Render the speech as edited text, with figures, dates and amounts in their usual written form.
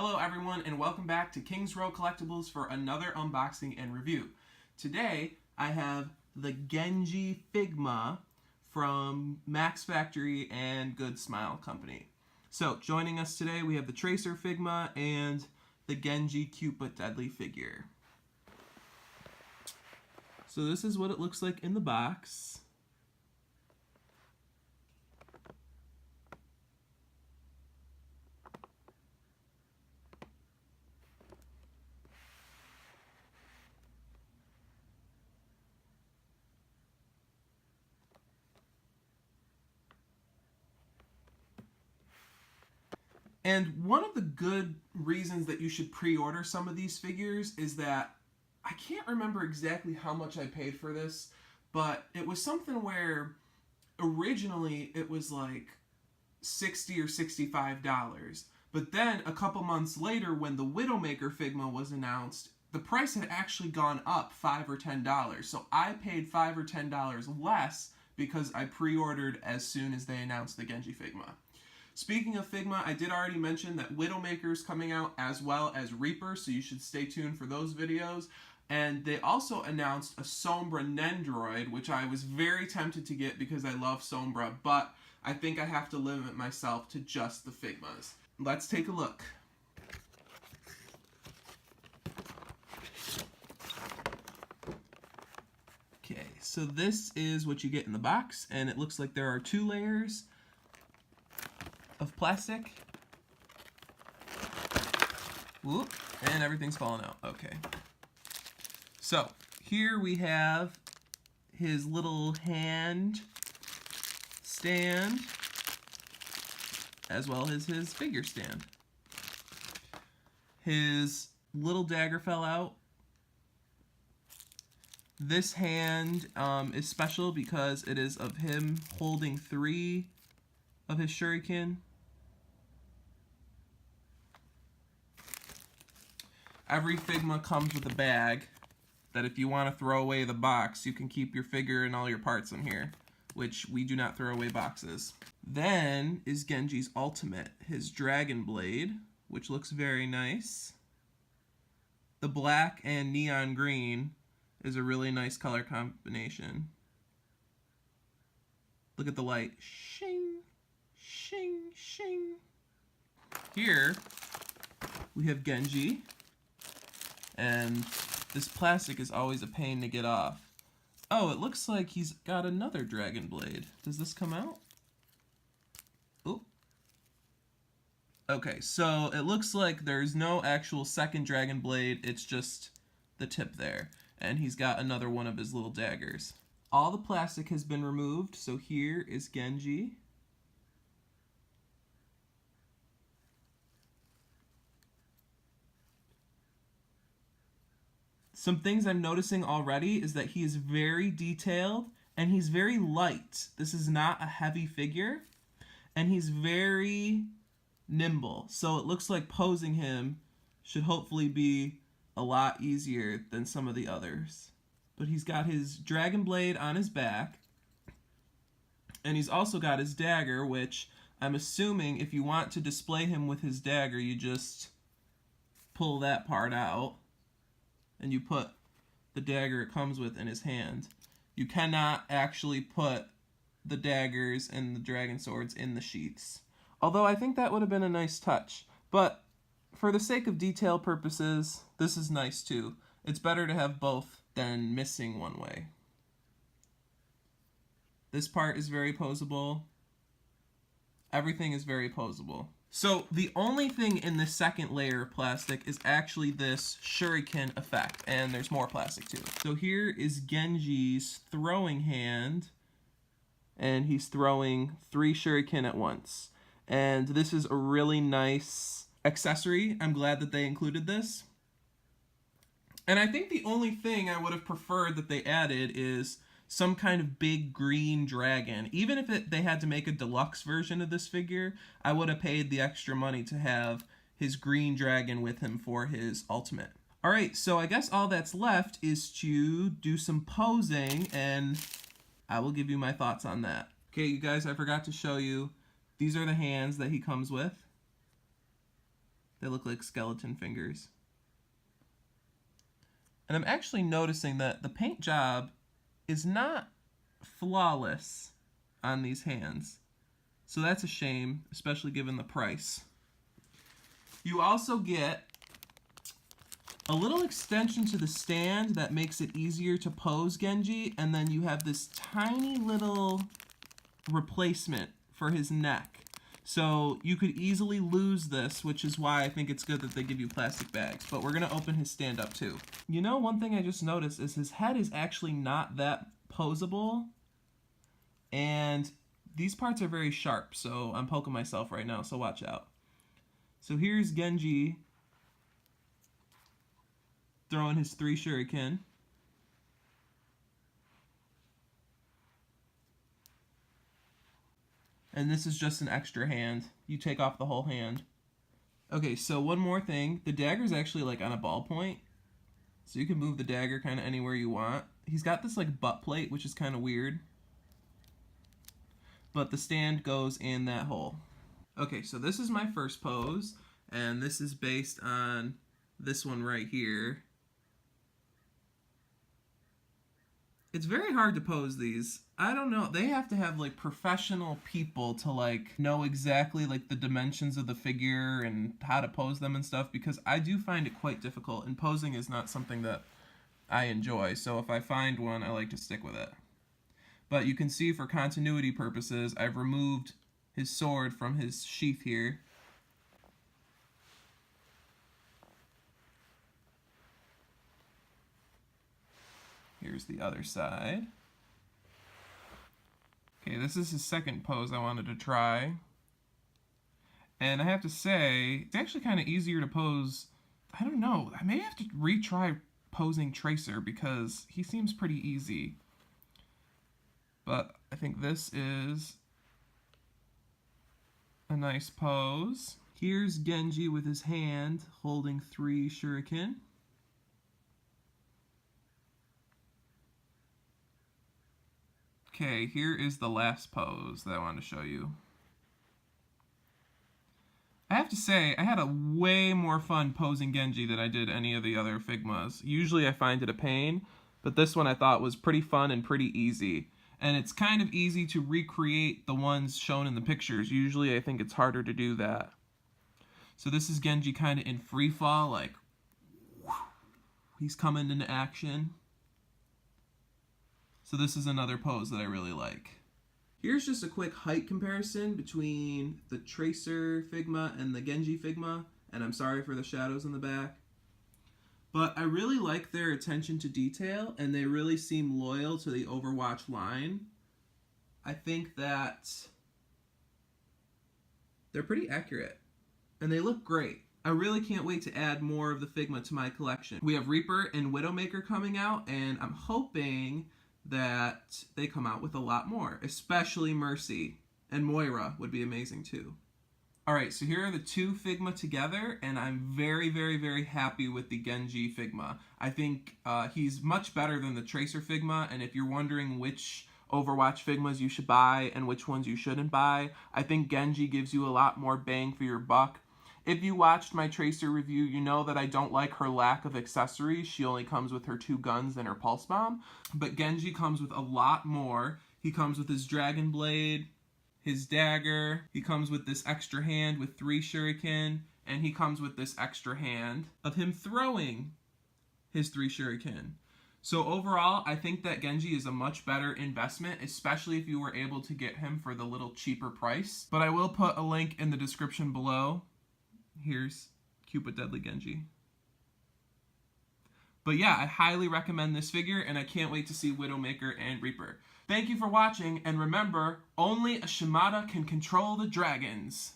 Hello everyone and welcome back to Kings Row Collectibles for another unboxing and review. Today I have the Genji Figma from Max Factory and Good Smile Company. So joining us today we have the Tracer Figma and the Genji Cute But Deadly figure. So this is what it looks like in the box. And one of the good reasons that you should pre-order some of these figures is that I can't remember exactly how much I paid for this, but it was something where originally it was like $60 or $65. But then a couple months later when the Widowmaker Figma was announced, the price had actually gone up $5 or $10. So I paid $5 or $10 less because I pre-ordered as soon as they announced the Genji Figma. Speaking of Figma, I did already mention that Widowmaker is coming out as well as Reaper, so you should stay tuned for those videos. And they also announced a Sombra Nendroid, which I was very tempted to get because I love Sombra, but I think I have to limit myself to just the Figmas. Let's take a look. Okay, so this is what you get in the box, and it looks like there are 2 layers of plastic. Whoop, and everything's falling out. Okay. So, here we have his little hand stand, as well as his figure stand. His little dagger fell out. This hand is special because it is of him holding 3 of his shuriken. Every Figma comes with a bag that if you want to throw away the box, you can keep your figure and all your parts in here, which we do not throw away boxes. Then is Genji's ultimate, his Dragon Blade, which looks very nice. The black and neon green is a really nice color combination. Look at the light. Shing, shing, shing. Here we have Genji, and this plastic is always a pain to get off. Oh, it looks like he's got another Dragon Blade. Does this come out? Oh. Okay, so it looks like there's no actual second Dragon Blade, it's just the tip there. And he's got another one of his little daggers. All the plastic has been removed, so here is Genji. Some things I'm noticing already is that he is very detailed and he's very light. This is not a heavy figure, and he's very nimble. So it looks like posing him should hopefully be a lot easier than some of the others. But he's got his Dragon Blade on his back, and he's also got his dagger, which I'm assuming if you want to display him with his dagger, you just pull that part out and you put the dagger it comes with in his hand. You cannot actually put the daggers and the dragon swords in the sheaths. Although I think that would have been a nice touch. But for the sake of detail purposes, this is nice too. It's better to have both than missing one way. This part is very posable. Everything is very posable. So the only thing in the second layer of plastic is actually this shuriken effect, and there's more plastic too. So here is Genji's throwing hand, and he's throwing 3 shuriken at once. And this is a really nice accessory. I'm glad that they included this. And I think the only thing I would have preferred that they added is some kind of big green dragon. Even if they had to make a deluxe version of this figure, I would have paid the extra money to have his green dragon with him for his ultimate. Alright, so I guess all that's left is to do some posing, and I will give you my thoughts on that. Okay, you guys, I forgot to show you. These are the hands that he comes with. They look like skeleton fingers. And I'm actually noticing that the paint job is not flawless on these hands. So that's a shame, especially given the price. You also get a little extension to the stand that makes it easier to pose Genji, and then you have this tiny little replacement for his neck. So you could easily lose this, which is why I think it's good that they give you plastic bags. But we're going to open his stand up too. You know, one thing I just noticed is his head is actually not that posable. And these parts are very sharp, so I'm poking myself right now, so watch out. So here's Genji throwing his 3 shuriken. And this is just an extra hand. You take off the whole hand. Okay, so one more thing. The dagger's actually like on a ballpoint. So you can move the dagger kind of anywhere you want. He's got this like butt plate, which is kind of weird. But the stand goes in that hole. Okay, so this is my first pose. And this is based on this one right here. It's very hard to pose these. I don't know. They have to have like professional people to like know exactly like the dimensions of the figure and how to pose them and stuff, because I do find it quite difficult, and posing is not something that I enjoy. So if I find one, I like to stick with it. But you can see for continuity purposes, I've removed his sword from his sheath here. Here's the other side. Okay, this is his second pose I wanted to try. And I have to say, it's actually kind of easier to pose. I don't know, I may have to retry posing Tracer because he seems pretty easy. But I think this is a nice pose. Here's Genji with his hand holding 3 shuriken. Okay, here is the last pose that I want to show you. I have to say, I had a way more fun posing Genji than I did any of the other Figmas. Usually I find it a pain, but this one I thought was pretty fun and pretty easy. And it's kind of easy to recreate the ones shown in the pictures. Usually I think it's harder to do that. So this is Genji kind of in free fall, like, whew, he's coming into action. So this is another pose that I really like. Here's just a quick height comparison between the Tracer Figma and the Genji Figma, and I'm sorry for the shadows in the back. But I really like their attention to detail, and they really seem loyal to the Overwatch line. I think that they're pretty accurate, and they look great. I really can't wait to add more of the Figma to my collection. We have Reaper and Widowmaker coming out, and I'm hoping that they come out with a lot more, especially Mercy, and Moira would be amazing too. Alright, so here are the 2 Figma together, and I'm very, very, very happy with the Genji Figma. I think he's much better than the Tracer Figma, and if you're wondering which Overwatch Figmas you should buy and which ones you shouldn't buy, I think Genji gives you a lot more bang for your buck. If you watched my Tracer review, you know that I don't like her lack of accessories. She only comes with her 2 guns and her pulse bomb. But Genji comes with a lot more. He comes with his dragon blade, his dagger. He comes with this extra hand with 3 shuriken. And he comes with this extra hand of him throwing his 3 shuriken. So overall, I think that Genji is a much better investment, especially if you were able to get him for the little cheaper price. But I will put a link in the description below. Here's Cupid Deadly Genji. But yeah, I highly recommend this figure, and I can't wait to see Widowmaker and Reaper. Thank you for watching, and remember, only a Shimada can control the dragons.